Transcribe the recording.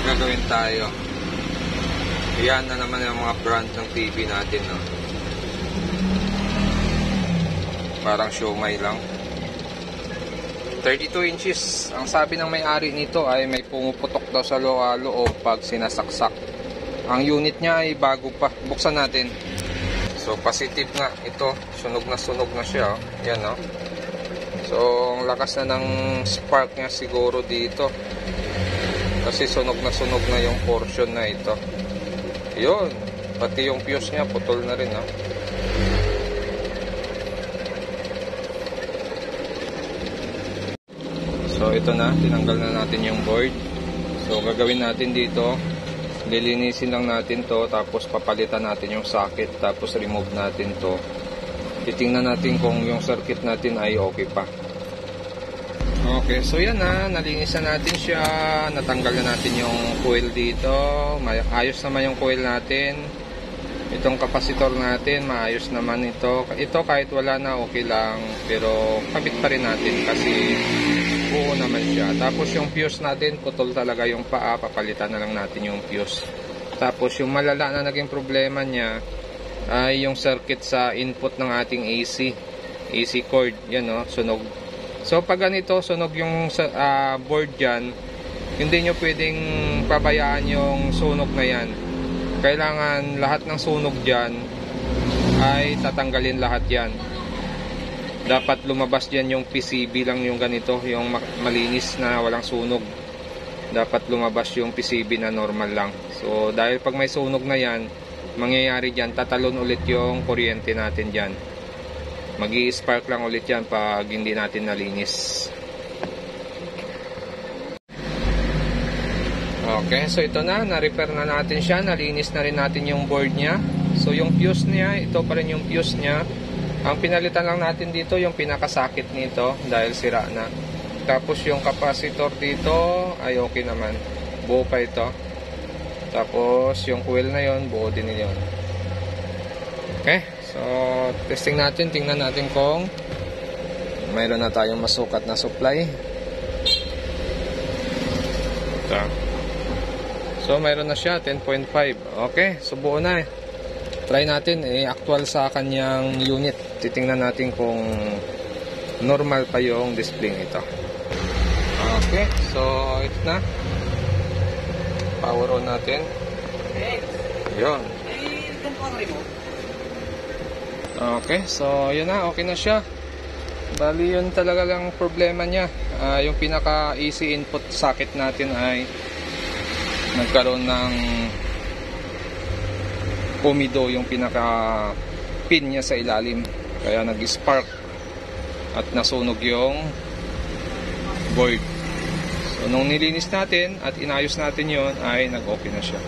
gagawin tayo. Yan na naman yung mga brand ng TV natin, no? Parang siomai lang. 32 inches. Ang sabi ng may-ari nito ay may pumuputok daw sa loob pag sinasaksak. Ang unit niya ay bago pa. Buksan natin. So positive nga ito. Sunog na siya, oh. Yan, no? So ang lakas na ng spark niya siguro dito. Kasi sunog na yung portion na ito. Yun. Pati yung fuse niya putol na rin, no? So ito na, tinanggal na natin yung board. So gagawin natin dito, lilinisin lang natin to, tapos papalitan natin yung socket, tapos remove natin to. Titingnan natin kung yung circuit natin ay okay pa. Okay, so yan na, nalinisan natin siya, natanggal na natin yung coil dito, ayos naman yung coil natin. Itong kapasitor natin, maayos naman ito. Ito kahit wala na, okay lang. Pero kabit pa rin natin kasi buo naman siya. Tapos yung fuse natin, putol talaga yung paa. Papalitan na lang natin yung fuse. Tapos yung malala na naging problema niya ay yung circuit sa input ng ating AC cord. Yan, no, sunog. So pag ganito, sunog yung board dyan, hindi nyo pwedeng pabayaan yung sunog na yan. Kailangan lahat ng sunog dyan ay tatanggalin lahat yan. Dapat lumabas dyan yung PCB lang, yung ganito, yung malinis na walang sunog. Dapat lumabas yung PCB na normal lang. So dahil pag may sunog na yan, mangyayari dyan, tatalon ulit yung kuryente natin dyan. Mag-i-spark lang ulit yan pag hindi natin nalinis. Okay, so ito na, na-repair na natin siya, nalinis na rin natin yung board niya. So yung fuse niya, ito pa rin yung fuse niya. Ang pinalitan lang natin dito yung pinakasakit nito dahil sira na. Tapos yung capacitor dito ay okay naman, buo pa ito. Tapos yung coil na yon, buo din yun. Okay, so testing natin, tingnan natin kung mayroon na tayong masukat na supply. Ito. So mayroon na siya, 10.5. Okay, so buo na. Try natin, actual sa kanyang unit. Titingnan natin kung normal pa yung display nito. Okay, so ito na. Power on natin. Yun. Okay, so yun na, okay na siya. Bali yun talaga lang problema niya. Yung pinaka AC input socket natin ay nagkaroon ng pumido yung pinaka pin niya sa ilalim, kaya nag-spark at nasunog yung board. So nung nilinis natin at inayos natin yon ay nag-okay na siya.